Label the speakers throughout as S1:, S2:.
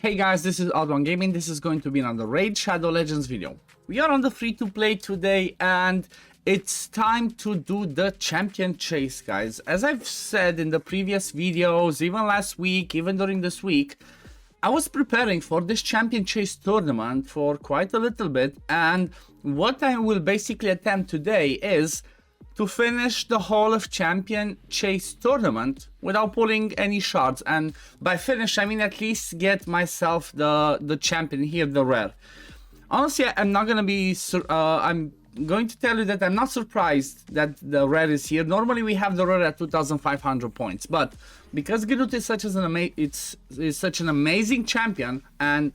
S1: Hey guys, this is OddOneGaming. This is going to be another Raid Shadow Legends video. We are on the free-to-play today and it's time to do the champion chase, guys. As I've said in the previous videos, even last week, even during this week, I was preparing for this champion chase tournament for quite a little bit, and what I will basically attempt today is to finish the whole of champion chase tournament without pulling any shards. And by finish I mean at least get myself the champion here, the rare. Honestly, I'm not gonna be I'm going to tell you that I'm not surprised that the rare is here. Normally we have the rare at 2,500 points, but because Gnut is such an amazing champion, and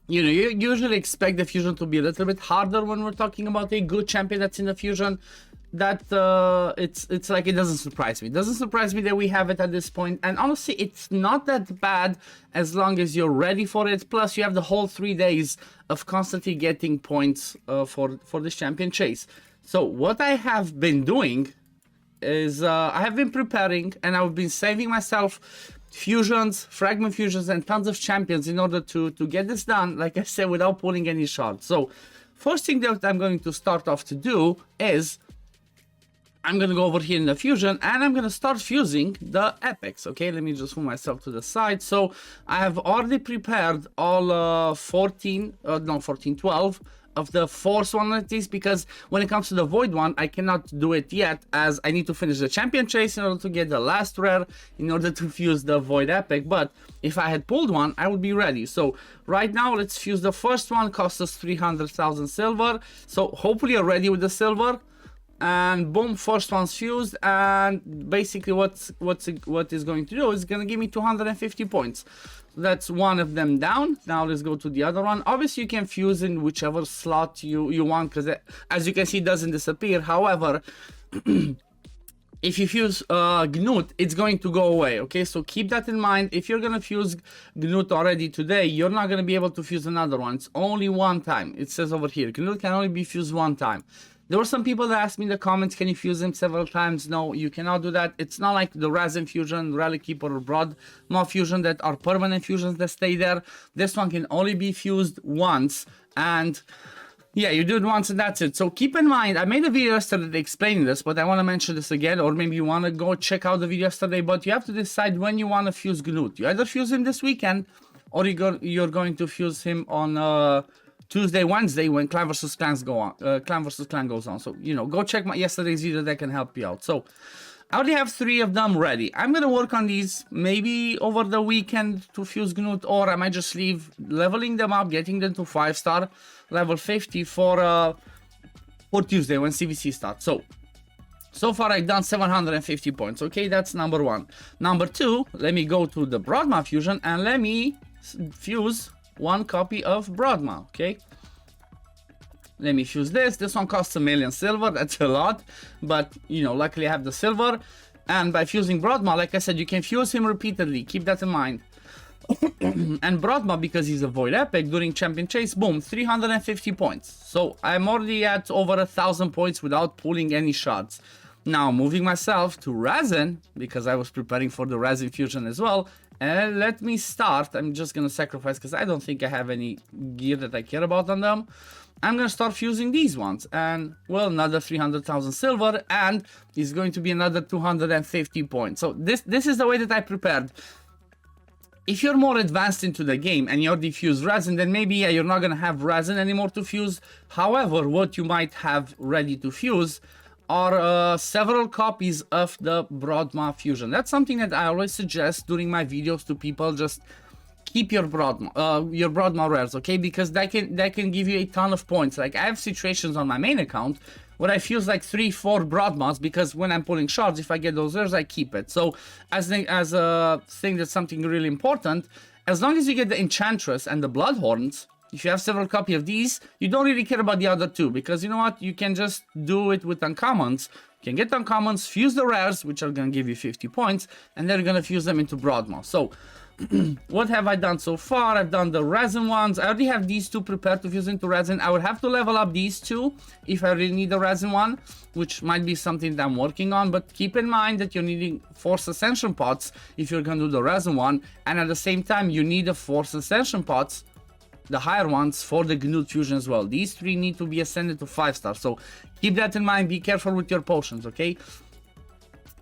S1: you know, you usually expect the fusion to be a little bit harder when we're talking about a good champion that's in the fusion, that it's like, it doesn't surprise me. It doesn't surprise me that we have it at this point, and honestly it's not that bad as long as you're ready for it. Plus you have the whole 3 days of constantly getting points for this champion chase. So what I have been doing is I have been preparing, and I've been saving myself fusions, fragment fusions, and tons of champions in order to get this done, like I said, without pulling any shards. So first thing that I'm going to start off to do is I'm gonna go over here in the fusion and I'm gonna start fusing the epics. Okay, let me just move myself to the side. So I have already prepared all 12 of the force one of these, because when it comes to the void one I cannot do it yet, as I need to finish the champion chase in order to get the last rare in order to fuse the void epic. But if I had pulled one, I would be ready. So right now let's fuse the first one. Cost us 300,000 silver, so hopefully you're ready with the silver. And boom, first one's fused, and basically what is going to do is going to give me 250 points. That's one of them down. Now let's go to the other one. Obviously you can fuse in whichever slot you want, because as you can see it doesn't disappear. However, if you fuse Gnut, it's going to go away. Okay, so keep that in mind. If you're gonna fuse Gnut already today, you're not gonna be able to fuse another one. It's only one time. It says over here, Gnut can only be fused one time. There were some people that asked me in the comments, can you fuse him several times? No, you cannot do that. It's not like the Resin fusion, Relic Keeper, or Broadmaw fusion that are permanent fusions that stay there. This one can only be fused once, and yeah, you do it once and that's it. So keep in mind, I made a video yesterday explaining this, but I want to mention this again, or maybe you want to go check out the video yesterday, but you have to decide when you want to fuse Gnut. You either fuse him this weekend, or you're going to fuse him on Tuesday, Wednesday, when Clan vs Clans go on, Clan vs Clan goes on. So, you know, go check my yesterday's video, that can help you out. So I already have 3 of them ready. I'm gonna work on these maybe over the weekend to fuse Gnut, or I might just leave leveling them up, getting them to 5-star level 50 for Tuesday when CVC starts. So far I've done 750 points. Okay, that's number 1. Number 2, let me go to the Broadmaw fusion and let me fuse 1 copy of Broadmaw. Okay, let me fuse this. This one costs 1 million silver. That's a lot, but you know, luckily I have the silver. And by fusing Broadmaw, like I said, you can fuse him repeatedly. Keep that in mind. And Broadmaw, because he's a void epic during champion chase, boom, 350 points. So I'm already at over 1,000 points without pulling any shards. Now moving myself to Resin, because I was preparing for the Resin fusion as well. And let me start. I'm just gonna sacrifice because I don't think I have any gear that I care about on them. I'm gonna start fusing these ones, and well, another 300,000 silver, and it's going to be another 250 points. So this is the way that I prepared. If you're more advanced into the game and you already fuse Resin, then maybe yeah, you're not gonna have Resin anymore to fuse. However, what you might have ready to fuse are several copies of the Broadmaw fusion. That's something that I always suggest during my videos to people. Just keep your Broadmaw rares, okay? Because that can give you a ton of points. Like I have situations on my main account where I fuse like 3-4 Broadmaws, because when I'm pulling shards, if I get those rares, I keep it. So as a thing, that's something really important. As long as you get the Enchantress and the Bloodhorns, if you have several copies of these, you don't really care about the other 2, because you know what, you can just do it with uncommons. You can get uncommons, fuse the rares, which are gonna give you 50 points, and then you're gonna fuse them into Broadmaw. So what have I done so far? I've done the resin ones. I already have these two prepared to fuse into resin. I would have to level up these two if I really need the resin one, which might be something that I'm working on. But keep in mind that you're needing Force Ascension pots if you're going to do the resin one. And at the same time, you need the Force Ascension pots, the higher ones, for the GNU fusion as well. These three need to be ascended to 5-star. So keep that in mind. Be careful with your potions, okay?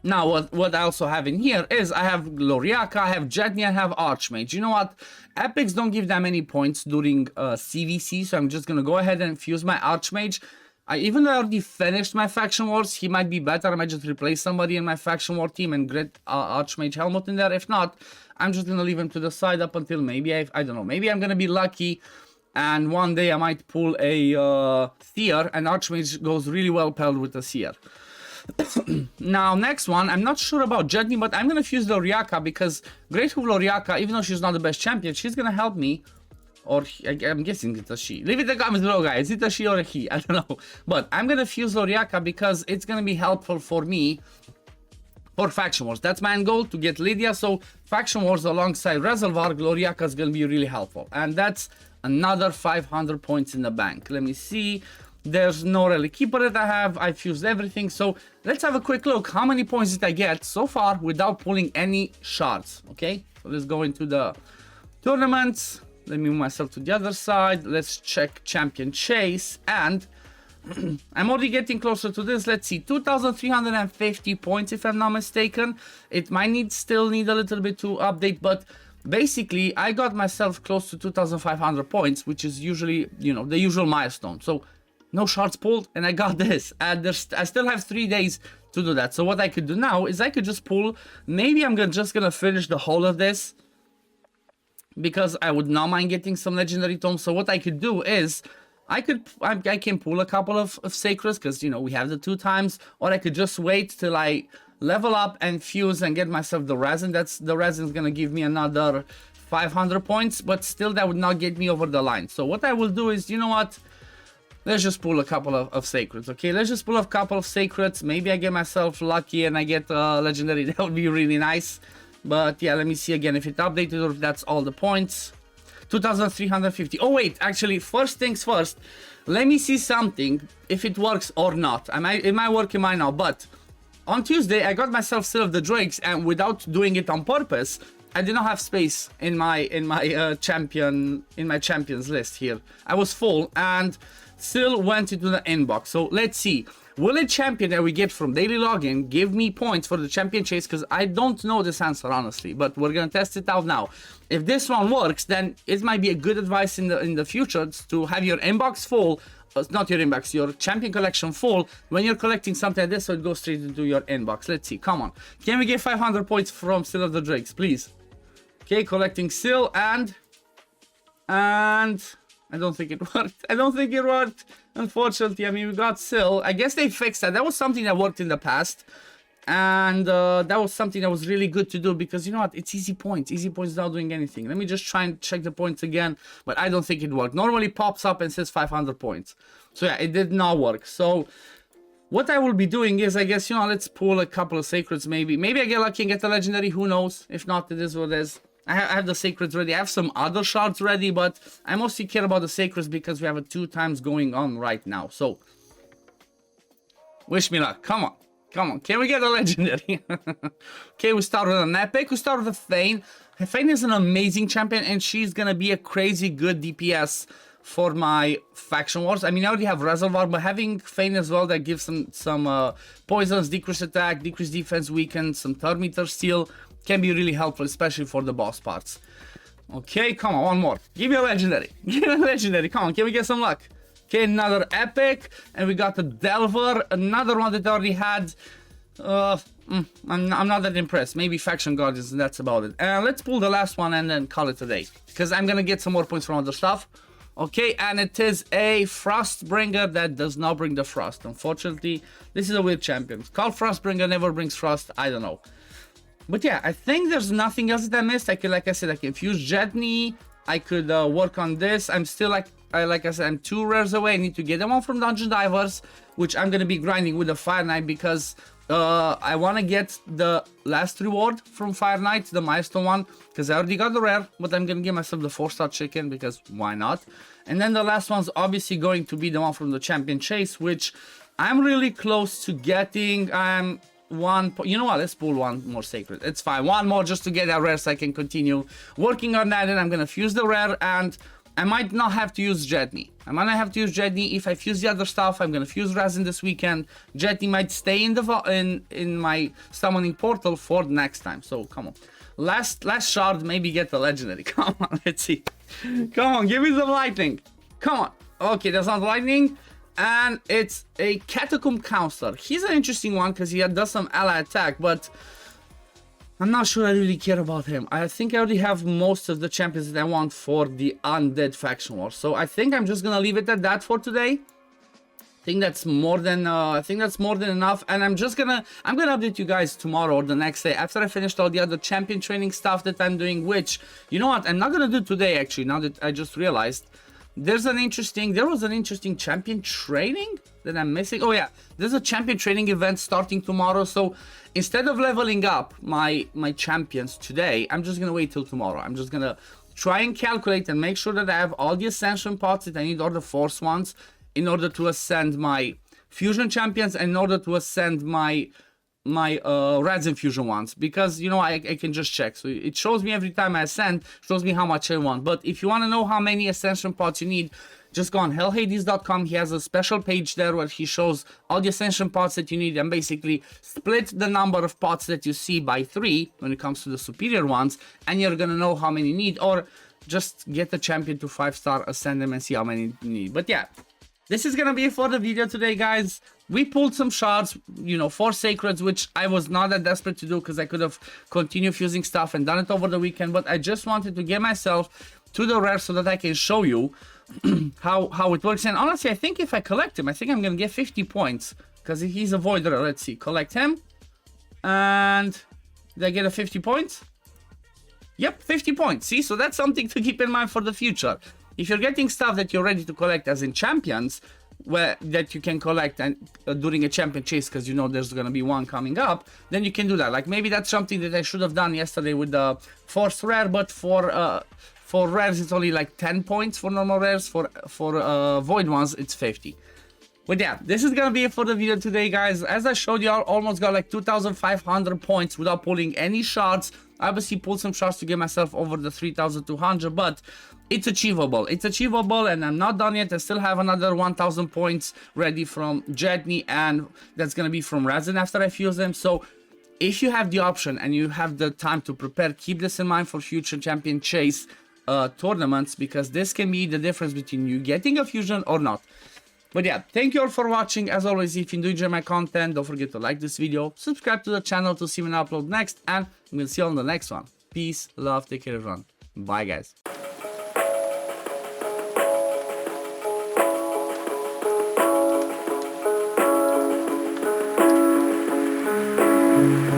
S1: Now, what I also have in here is I have Gloriaka, I have Jetney, I have Archmage. You know what? Epics don't give that many points during CVC, so I'm just going to go ahead and fuse my Archmage. Even though I already finished my Faction Wars, he might be better. I might just replace somebody in my Faction War team and get Archmage Helmut in there. If not, I'm just going to leave him to the side up until maybe, I don't know, maybe I'm going to be lucky and one day I might pull a Seer and Archmage goes really well paired with the Seer. Now, next one, I'm not sure about Jetney, but I'm going to fuse Gloriaka because Grateful Gloriaka, even though she's not the best champion, she's going to help me. Or, I'm guessing it's a she. Leave it in the comments below, guys. Is it a she or a he? I don't know. But I'm going to fuse Gloriaka because it's going to be helpful for me for Faction Wars. That's my end goal, to get Lydia. So, Faction Wars alongside Reservoir, Gloriaka is going to be really helpful. And that's another 500 points in the bank. Let me see. There's no relic keeper that I have. I fused everything. So let's have a quick look. How many points did I get so far without pulling any shards? Okay, so let's go into the tournaments. Let me move myself to the other side. Let's check champion chase. And I'm already getting closer to this. Let's see, 2,350 points if I'm not mistaken. It might still need a little bit to update, but basically I got myself close to 2,500 points, which is usually, you know, the usual milestone. So no shards pulled, and I got this. And I still have 3 days to do that. So what I could do now is I could just pull. Maybe I'm just gonna finish the whole of this because I would not mind getting some legendary tomes. So what I could do is I can pull a couple of sacreds because, you know, we have the 2 times, or I could just wait till I level up and fuse and get myself the resin. The resin's gonna give me another 500 points, but still that would not get me over the line. So what I will do is, you know what? Let's just pull a couple of sacreds, okay? Let's just pull a couple of sacreds. Maybe I get myself lucky and I get legendary. That would be really nice. But yeah, let me see again if it updated or if that's all the points. 2,350. Oh wait, actually, first things first. Let me see something, if it works or not. It might work, it might not. But on Tuesday, I got myself Seal of the Drakes, and without doing it on purpose, I did not have space in my champions list here. I was full and still went into the inbox. So let's see, will a champion that we get from daily login give me points for the champion chase? Because I don't know this answer honestly, but we're gonna test it out now. If this one works, then it might be a good advice in the future to have your inbox full. Not your inbox, your champion collection full when you're collecting something like this, so it goes straight into your inbox. Let's see, come on, can we get 500 points from Seal of the Drakes, please? Okay, collecting Seal, and I don't think it worked. I don't think it worked, unfortunately. I mean, we got Seal. I guess they fixed that. That was something that worked in the past. And that was something that was really good to do because, you know what? It's easy points. Easy points without doing anything. Let me just try and check the points again. But I don't think it worked. Normally pops up and says 500 points. So yeah, it did not work. So what I will be doing is, I guess, you know, let's pull a couple of sacreds maybe. Maybe I get lucky and get a legendary. Who knows? If not, it is what it is. I have the sacreds ready. I have some other shards ready, but I mostly care about the sacreds because we have a 2 times going on right now. So, wish me luck. Come on. Come on. Can we get a legendary? Okay, we start with an epic. We start with a Fane. Fane is an amazing champion, and she's going to be a crazy good DPS for my Faction Wars. I mean, I already have Reservoir, but having Fane as well that gives some poisons, decrease attack, decrease defense, weaken, some turn meter steal, can be really helpful, especially for the boss parts. Okay, come on, one more. Give me a legendary. Give me a legendary. Come on, can we get some luck? Okay, another epic. And we got a Delver. Another one that I already had. I'm not that impressed. Maybe Faction Guardians, and that's about it. Let's pull the last one and then call it a day. Because I'm going to get some more points from other stuff. Okay, and it is a Frostbringer that does not bring the Frost. Unfortunately, this is a weird champion. It's called Frostbringer, never brings Frost. I don't know. But yeah, I think there's nothing else that I missed. I could, like I said, I can fuse Jetney. I could work on this. I'm still like I said, I'm 2 rares away. I need to get them all from Dungeon Divers, which I'm going to be grinding with a Fire Knight because I want to get the last reward from Fire Knight, the milestone one, because I already got the rare, but I'm going to give myself the 4-star chicken, because why not? And then the last one's obviously going to be the one from the champion chase, which I'm really close to getting. I'm you know what, let's pull one more sacred. It's fine, one more just to get that rare so I can continue working on that. And I'm going to fuse the rare, and I might not have to use Jetney. I might not have to use Jetney. If I fuse the other stuff, I'm gonna fuse Razin this weekend. Jetney might stay in the in my summoning portal for next time. So come on, last shard, maybe get the legendary. Come on, let's see. Come on, give me some lightning. Come on. Okay, that's not lightning, and it's a Catacomb Counselor. He's an interesting one because he does some ally attack, but I'm not sure I really care about him. I think I already have most of the champions that I want for the Undead Faction War. So I think I'm just gonna leave it at that for today. I think that's more than enough. And I'm gonna update you guys tomorrow or the next day after I finished all the other champion training stuff that I'm doing. Which, you know what, I'm not gonna do today actually. Now that I just realized, there was an interesting champion training that I'm missing. Oh yeah, there's a champion training event starting tomorrow. So instead of leveling up my champions today, I'm just gonna wait till tomorrow. I'm just gonna try and calculate and make sure that I have all the ascension pots that I need, or the force ones, in order to ascend my fusion champions and in order to ascend my Razin fusion ones, because you know I can just check. So it shows me every time I ascend, shows me how much I want. But if you want to know how many ascension pots you need, just go on hellhades.com. He has a special page there where he shows all the ascension pots that you need, and basically split the number of pots that you see by 3 when it comes to the superior ones, and you're gonna know how many you need, or just get the champion to 5-star, ascend them, and see how many you need. But yeah, this is gonna be it for the video today, guys. We pulled some shards, you know, 4 sacreds, which I was not that desperate to do because I could have continued fusing stuff and done it over the weekend. But I just wanted to get myself to the rare so that I can show you how it works. And honestly, I think if I collect him, I think I'm gonna get 50 points because he's a voider. Let's see, collect him, and did I get a 50 points? Yep, 50 points. See, so that's something to keep in mind for the future. If you're getting stuff that you're ready to collect, as in champions, that you can collect and during a champion chase, because you know there's gonna be one coming up, then you can do that. Like maybe that's something that I should have done yesterday with the force rare, but for rares it's only like 10 points for normal rares. For void ones it's 50. But yeah, this is gonna be it for the video today, guys. As I showed you, I almost got like 2,500 points without pulling any shards. I obviously pulled some shards to get myself over the 3,200, but it's achievable. It's achievable, and I'm not done yet. I still have another 1,000 points ready from Jetney, and that's gonna be from Razin after I fuse them. So if you have the option and you have the time to prepare, keep this in mind for future champion chase tournaments, because this can be the difference between you getting a fusion or not. But yeah, thank you all for watching. As always, if you do enjoy my content, don't forget to like this video, subscribe to the channel to see when I upload next, and I'm gonna see you on the next one. Peace, love, take care everyone. Bye guys.